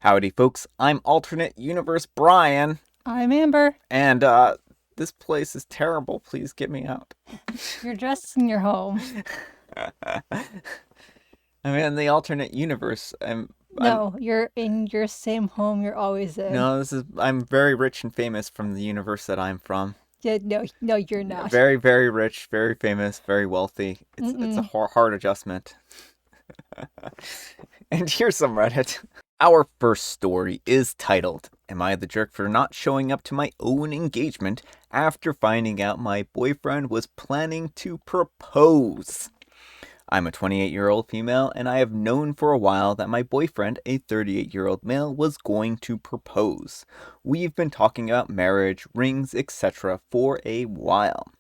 Howdy, folks. I'm alternate universe Brian, I'm Amber. and this place is terrible. Please get me out. You're dressed in your home. I'm in the alternate universe. I'm. No, you're in your same home you're always in. No, this is. I'm very rich and famous from the universe that I'm from. Yeah, no, you're not. Very, very rich, very famous, very wealthy. It's a Mm-mm. hard adjustment. And here's some Reddit. Our first story is titled, Am I the Jerk for Not Showing Up to My Own Engagement After Finding Out My Boyfriend Was Planning to Propose? I'm a 28-year-old female, and I have known for a while that my boyfriend, a 38-year-old male, was going to propose. We've been talking about marriage, rings, etc. for a while.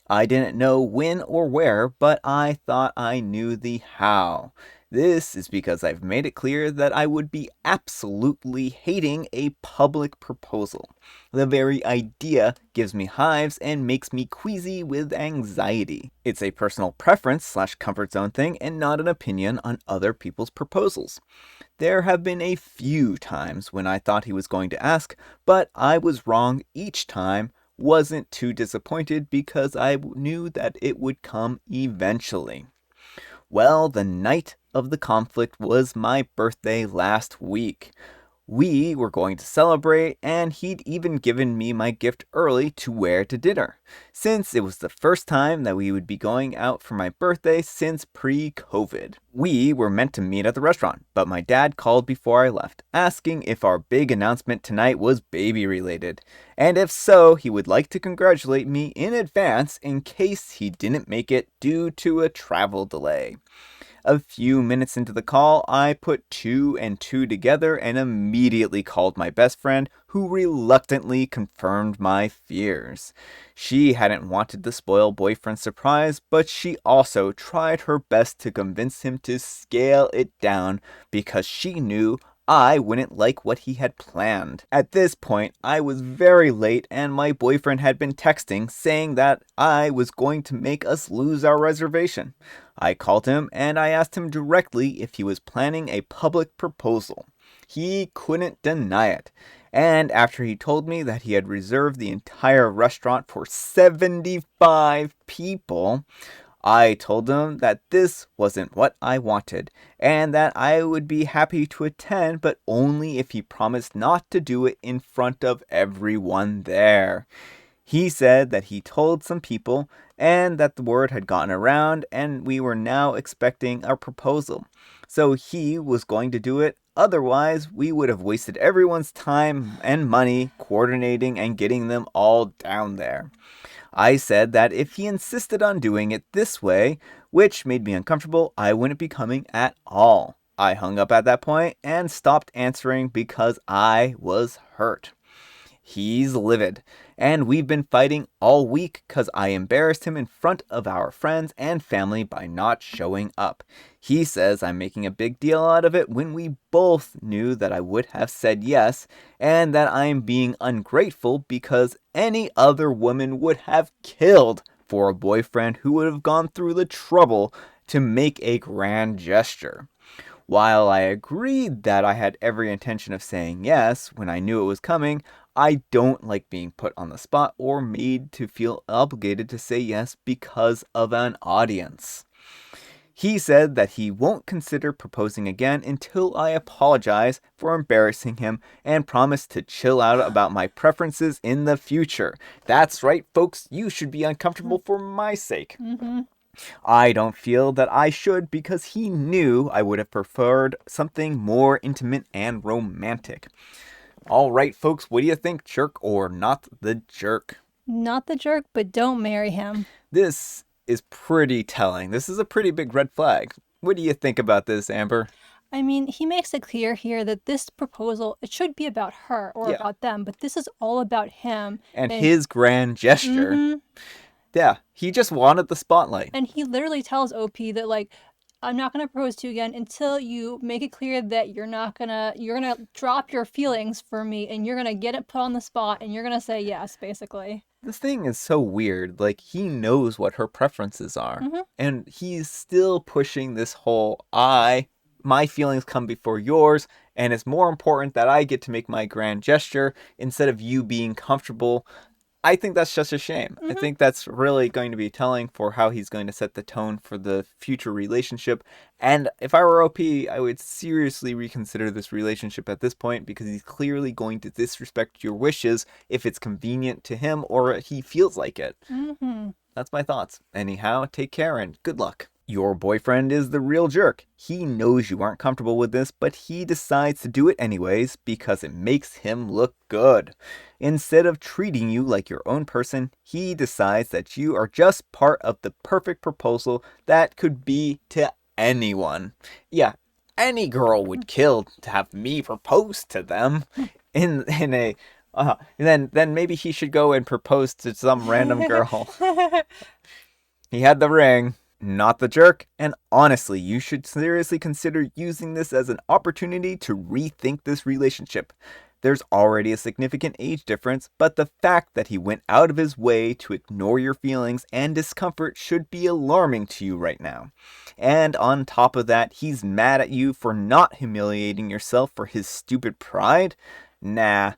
I didn't know when or where, but I thought I knew the how. This is because I've made it clear that I would be absolutely hating a public proposal. The very idea gives me hives and makes me queasy with anxiety. It's a personal preference / comfort zone thing and not an opinion on other people's proposals. There have been a few times when I thought he was going to ask, but I was wrong each time. Wasn't too disappointed because I knew that it would come eventually. Well, the night of the conflict was my birthday last week. We were going to celebrate, and he'd even given me my gift early to wear to dinner, since it was the first time that we would be going out for my birthday since pre-COVID. We were meant to meet at the restaurant, but my dad called before I left, asking if our big announcement tonight was baby-related, and if so, he would like to congratulate me in advance in case he didn't make it due to a travel delay. A few minutes into the call, I put two and two together and immediately called my best friend, who reluctantly confirmed my fears. She hadn't wanted the spoiled boyfriend surprise, but she also tried her best to convince him to scale it down because she knew I wouldn't like what he had planned. At this point, I was very late and my boyfriend had been texting saying that I was going to make us lose our reservation. I called him and I asked him directly if he was planning a public proposal. He couldn't deny it. And after he told me that he had reserved the entire restaurant for 75 people, I told him that this wasn't what I wanted, and that I would be happy to attend, but only if he promised not to do it in front of everyone there. He said that he told some people, and that the word had gotten around, and we were now expecting a proposal. So he was going to do it, otherwise we would have wasted everyone's time and money coordinating and getting them all down there. I said that if he insisted on doing it this way, which made me uncomfortable, I wouldn't be coming at all. I hung up at that point and stopped answering because I was hurt. He's livid, and we've been fighting all week because I embarrassed him in front of our friends and family by not showing up. He says I'm making a big deal out of it when we both knew that I would have said yes, and that I'm being ungrateful because any other woman would have killed for a boyfriend who would have gone through the trouble to make a grand gesture. While I agreed that I had every intention of saying yes when I knew it was coming, I don't like being put on the spot or made to feel obligated to say yes because of an audience. He said that he won't consider proposing again until I apologize for embarrassing him and promise to chill out about my preferences in the future. That's right, folks, you should be uncomfortable for my sake. Mm-hmm. I don't feel that I should because he knew I would have preferred something more intimate and romantic. All right, folks, what do you think, jerk or not the jerk? Not the jerk, but don't marry him. This is pretty telling. This is a pretty big red flag. What do you think about this, Amber? I mean, he makes it clear here that this proposal, it should be about her or Yeah. about them, but this is all about him. And And his grand gesture. mm-hmm. Yeah, he just wanted the spotlight. And he literally tells OP that I'm not gonna propose to you again until you make it clear that you're gonna drop your feelings for me and you're gonna get it put on the spot and you're gonna say yes, basically. This thing is so weird. Like, he knows what her preferences are. Mm-hmm. And he's still pushing this whole, I my feelings come before yours, and it's more important that I get to make my grand gesture instead of you being comfortable. I think that's just a shame. I think that's really going to be telling for how he's going to set the tone for the future relationship. And if I were OP, I would seriously reconsider this relationship at this point, because he's clearly going to disrespect your wishes if it's convenient to him or he feels like it. That's my thoughts. Anyhow, take care and good luck. Your boyfriend is the real jerk. He knows you aren't comfortable with this, but he decides to do it anyways because it makes him look good. Instead of treating you like your own person, he decides that you are just part of the perfect proposal that could be to anyone. Yeah, any girl would kill to have me propose to them. In a then maybe he should go and propose to some random girl. He had the ring, not the jerk, and honestly, you should seriously consider using this as an opportunity to rethink this relationship. There's already a significant age difference, but the fact that he went out of his way to ignore your feelings and discomfort should be alarming to you right now. And on top of that, he's mad at you for not humiliating yourself for his stupid pride? Nah.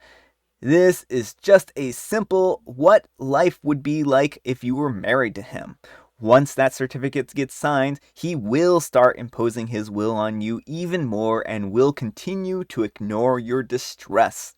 This is just a simple what life would be like if you were married to him. Once that certificate gets signed, he will start imposing his will on you even more and will continue to ignore your distress.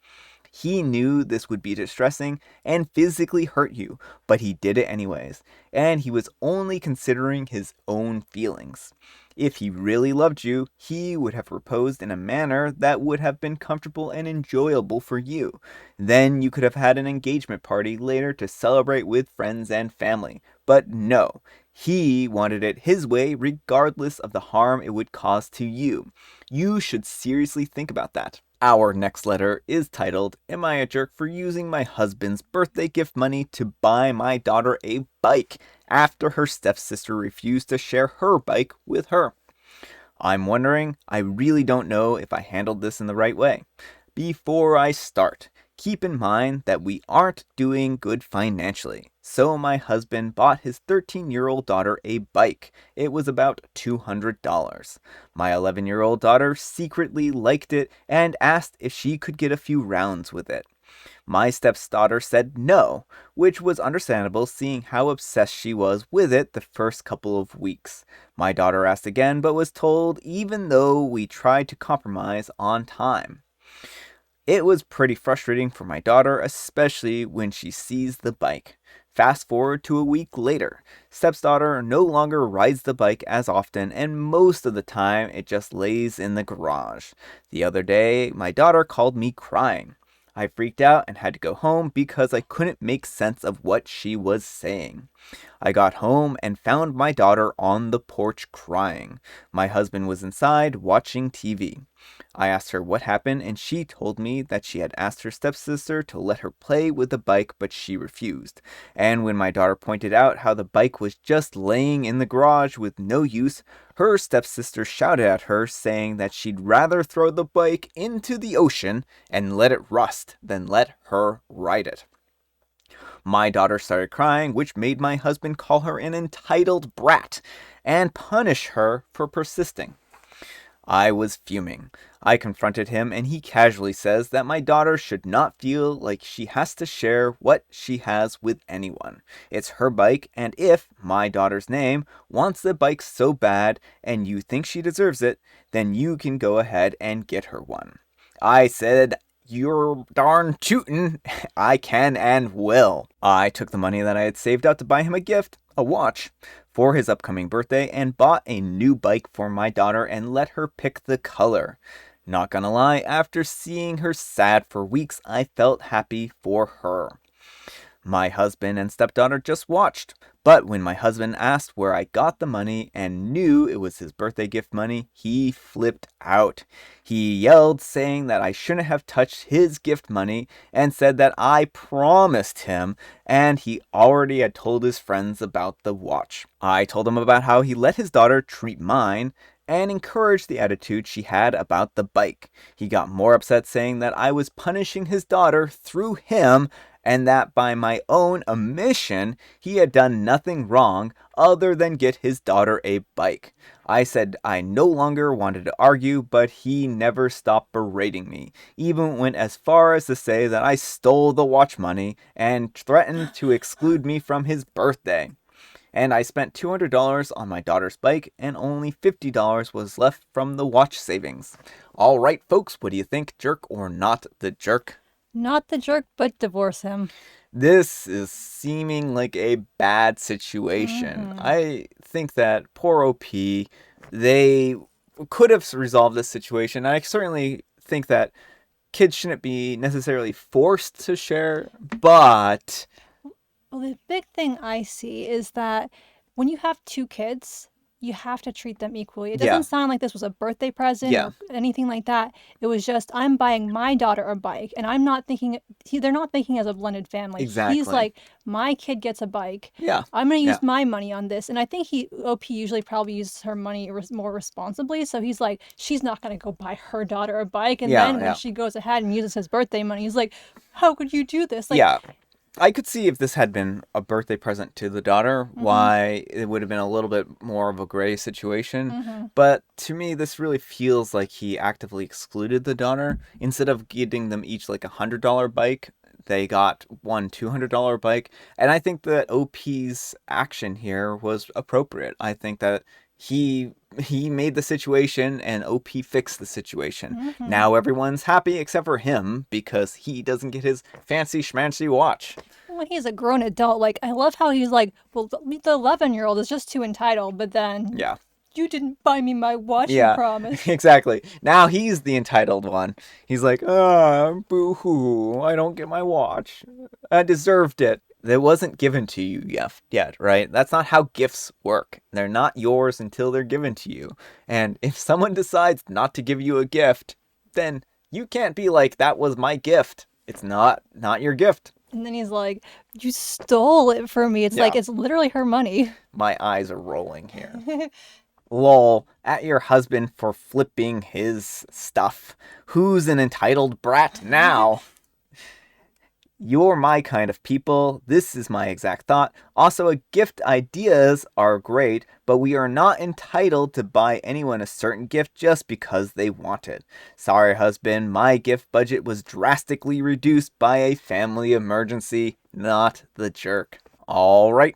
He knew this would be distressing and physically hurt you, but he did it anyways, and he was only considering his own feelings. If he really loved you, he would have proposed in a manner that would have been comfortable and enjoyable for you. Then you could have had an engagement party later to celebrate with friends and family. But no, he wanted it his way regardless of the harm it would cause to you. You should seriously think about that. Our next letter is titled, Am I a Jerk for Using My Husband's Birthday Gift Money to Buy My Daughter a Bike after her stepsister refused to share her bike with her? I'm wondering, I really don't know if I handled this in the right way. Before I start, keep in mind that we aren't doing good financially. So my husband bought his 13-year-old daughter a bike. It was about $200. My 11-year-old daughter secretly liked it and asked if she could get a few rounds with it. My stepdaughter said no, which was understandable seeing how obsessed she was with it the first couple of weeks. My daughter asked again but was told even though we tried to compromise on time. It was pretty frustrating for my daughter, especially when she sees the bike. Fast forward to a week later. Stepdaughter no longer rides the bike as often, and most of the time it just lays in the garage. The other day, my daughter called me crying. I freaked out and had to go home because I couldn't make sense of what she was saying. I got home and found my daughter on the porch crying. My husband was inside watching TV. I asked her what happened, and she told me that she had asked her stepsister to let her play with the bike, but she refused. And when my daughter pointed out how the bike was just laying in the garage with no use, her stepsister shouted at her, saying that she'd rather throw the bike into the ocean and let it rust than let her ride it. My daughter started crying, which made my husband call her an entitled brat and punish her for persisting. I was fuming. I confronted him and he casually says that my daughter should not feel like she has to share what she has with anyone. It's her bike, and if my daughter's name wants the bike so bad and you think she deserves it, then you can go ahead and get her one. I said, "You're darn tootin'. I can and will." I took the money that I had saved up to buy him a gift, a watch, for his upcoming birthday and bought a new bike for my daughter and let her pick the color. Not gonna lie, after seeing her sad for weeks, I felt happy for her. My husband and stepdaughter just watched, but when my husband asked where I got the money and knew it was his birthday gift money, he flipped out. He yelled, saying that I shouldn't have touched his gift money and said that I promised him, and he already had told his friends about the watch. I told him about how he let his daughter treat mine and encouraged the attitude she had about the bike. He got more upset, saying that I was punishing his daughter through him and that by my own omission, he had done nothing wrong other than get his daughter a bike. I said I no longer wanted to argue, but he never stopped berating me, even went as far as to say that I stole the watch money and threatened to exclude me from his birthday. And I spent $200 on my daughter's bike, and only $50 was left from the watch savings. All right, folks, what do you think, jerk or not the jerk? Not the jerk, but divorce him. This is seeming like a bad situation. Mm-hmm. I think that poor OP, they could have resolved this situation. I certainly think that kids shouldn't be necessarily forced to share, but Well, the big thing I see is that when you have two kids, you have to treat them equally. It yeah, doesn't sound like this was a birthday present Yeah. or anything like that. It was just, I'm buying my daughter a bike, and I'm not thinking, they're not thinking as a blended family. He's Exactly. like, my kid gets a bike. yeah, I'm going to use Yeah. my money on this. And I think OP usually probably uses her money more responsibly. So he's like, she's not going to go buy her daughter a bike. And Yeah, then when yeah. she goes ahead and uses his birthday money, he's like, how could you do this? Like, yeah. I could see if this had been a birthday present to the daughter, why it would have been a little bit more of a gray situation. But to me, this really feels like he actively excluded the daughter. Instead of getting them each like $100 bike, they got one $200 bike. And I think that OP's action here was appropriate. I think that he made the situation and OP fixed the situation. Now everyone's happy except for him because he doesn't get his fancy schmancy watch. when he's a grown adult, like, I love how he's like, well, the 11-year-old is just too entitled, but then Yeah. you didn't buy me my watch, Yeah, you promised. exactly. Now he's the entitled one. He's like, boo-hoo, I don't get my watch. I deserved it. It wasn't given to you yet, right? That's not how gifts work. They're not yours until they're given to you. And if someone decides not to give you a gift, then you can't be like, that was my gift. It's not your gift. And then he's like, you stole it from me. It's Yeah. like, it's literally her money. My eyes are rolling here. Lol, at your husband for flipping his stuff. Who's an entitled brat now? You're my kind of people. This is my exact thought. Also, gift ideas are great, but we are not entitled to buy anyone a certain gift just because they want it. Sorry, husband, my gift budget was drastically reduced by a family emergency, not the jerk. All right,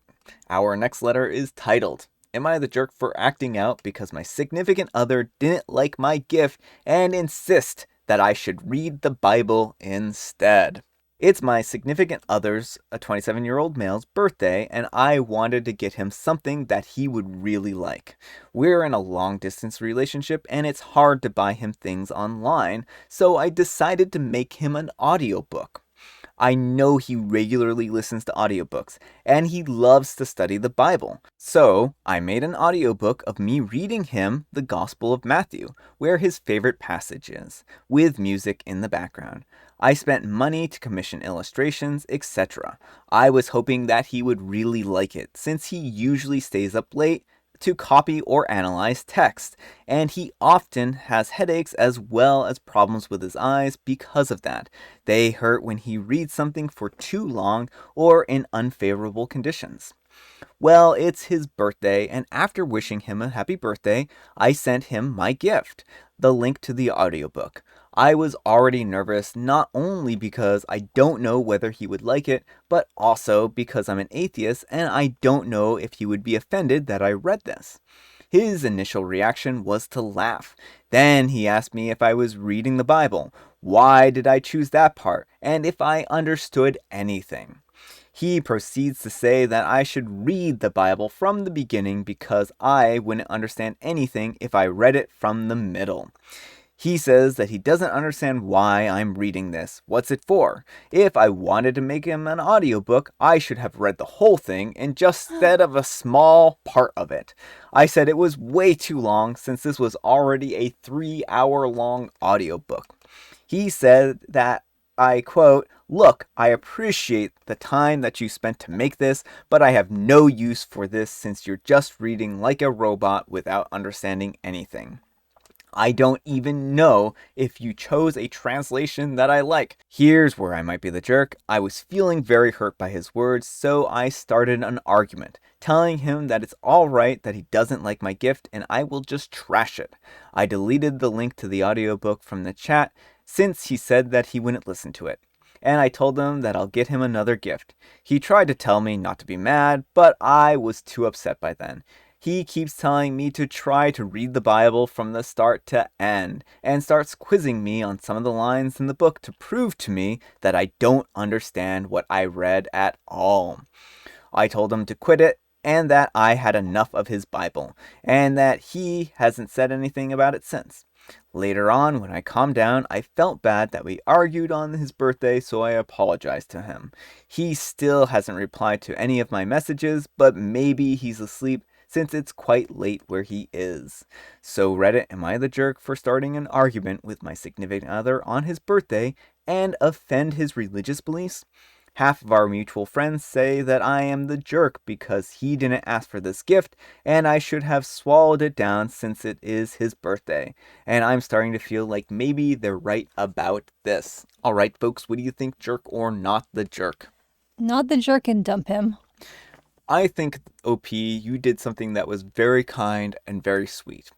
our next letter is titled, Am I the jerk for acting out because my significant other didn't like my gift and insist that I should read the Bible instead? It's my significant other's, a 27-year-old male's birthday, and I wanted to get him something that he would really like. We're in a long-distance relationship, and it's hard to buy him things online, so I decided to make him an audiobook. I know he regularly listens to audiobooks, and he loves to study the Bible. So, I made an audiobook of me reading him the Gospel of Matthew, where his favorite passage is, with music in the background. I spent money to commission illustrations, etc. I was hoping that he would really like it, since he usually stays up late to copy or analyze text, and he often has headaches as well as problems with his eyes because of that. They hurt when he reads something for too long or in unfavorable conditions. Well, it's his birthday, and after wishing him a happy birthday, I sent him my gift, the link to the audiobook. I was already nervous, not only because I don't know whether he would like it, but also because I'm an atheist and I don't know if he would be offended that I read this. His initial reaction was to laugh. Then he asked me if I was reading the Bible, why did I choose that part, and if I understood anything. He proceeds to say that I should read the Bible from the beginning because I wouldn't understand anything if I read it from the middle. He says that he doesn't understand why I'm reading this. What's it for? If I wanted to make him an audiobook, I should have read the whole thing instead of a small part of it. I said it was way too long since this was already a 3-hour-long audiobook. He said that I quote, "Look, I appreciate the time that you spent to make this, but I have no use for this since you're just reading like a robot without understanding anything." I don't even know if you chose a translation that I like. Here's where I might be the jerk. I was feeling very hurt by his words, so I started an argument, telling him that it's alright that he doesn't like my gift and I will just trash it. I deleted the link to the audiobook from the chat since he said that he wouldn't listen to it. And I told him that I'll get him another gift. He tried to tell me not to be mad, but I was too upset by then. He keeps telling me to try to read the Bible from the start to end, and starts quizzing me on some of the lines in the book to prove to me that I don't understand what I read at all. I told him to quit it, and that I had enough of his Bible, and that he hasn't said anything about it since. Later on, when I calmed down, I felt bad that we argued on his birthday, so I apologized to him. He still hasn't replied to any of my messages, but maybe he's asleep since it's quite late where he is. So Reddit, am I the jerk for starting an argument with my significant other on his birthday and offend his religious beliefs? Half of our mutual friends say that I am the jerk because he didn't ask for this gift and I should have swallowed it down since it is his birthday. And I'm starting to feel like maybe they're right about this. Alright folks, what do you think, jerk or not the jerk? Not the jerk and dump him. I think, OP, you did something that was very kind and very sweet.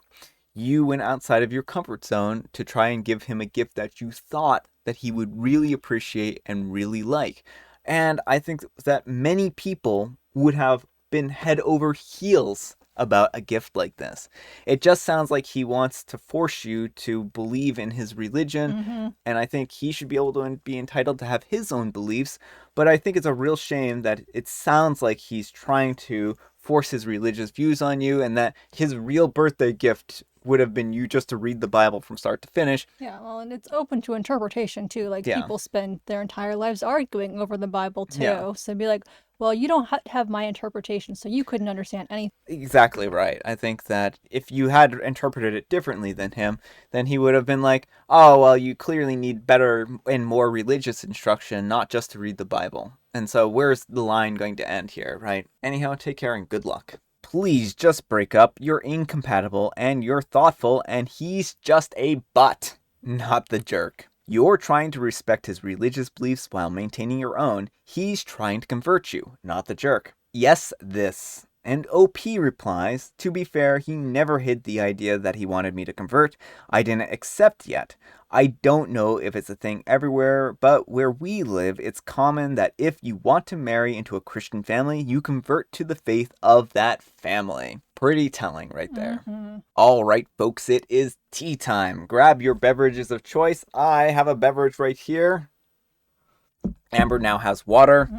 You went outside of your comfort zone to try and give him a gift that you thought that he would really appreciate and really like. And I think that many people would have been head over heels about a gift like this. It just sounds like he wants to force you to believe in his religion, and I think he should be able to be entitled to have his own beliefs, but I think it's a real shame that it sounds like he's trying to force his religious views on you, and that his real birthday gift would have been you just to read the Bible from start to finish. Yeah, well, and it's open to interpretation too. Like, Yeah. people spend their entire lives arguing over the Bible too. Yeah. So be like, well, you don't have my interpretation, so you couldn't understand anything. Exactly right. I think that if you had interpreted it differently than him, then he would have been like, oh, well, you clearly need better and more religious instruction, not just to read the Bible. And so where's the line going to end here, right? Anyhow, take care and good luck. Please just break up. You're incompatible and you're thoughtful and he's just a butt, not the jerk. You're trying to respect his religious beliefs while maintaining your own. He's trying to convert you, not the jerk. Yes, this. And OP replies, to be fair, he never hid the idea that he wanted me to convert. I didn't accept yet. I don't know if it's a thing everywhere, but where we live, it's common that if you want to marry into a Christian family, you convert to the faith of that family. Pretty telling right there. All right, folks, it is tea time. Grab your beverages of choice. I have a beverage right here. Amber now has water,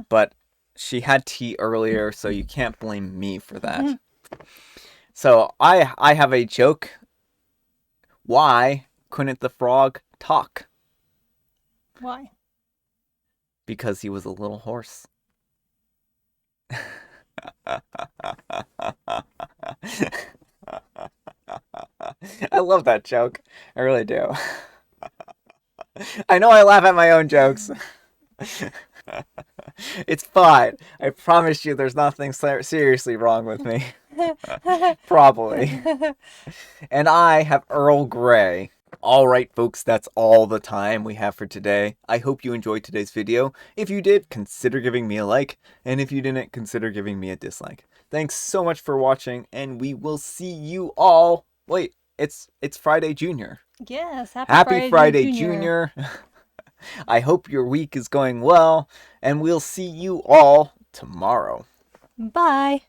but she had tea earlier, so you can't blame me for that. So I have a joke. Why couldn't the frog talk? Why? Because he was a little horse. I love that joke. I really do. I know I laugh at my own jokes. It's fine. I promise you there's nothing seriously wrong with me. Probably. And I have Earl Grey. Alright folks, that's all the time we have for today. I hope you enjoyed today's video. If you did, consider giving me a like. And if you didn't, consider giving me a dislike. Thanks so much for watching, and we will see you all... Wait, it's Friday Junior. Yes, Happy Friday Junior. I hope your week is going well, and we'll see you all tomorrow. Bye.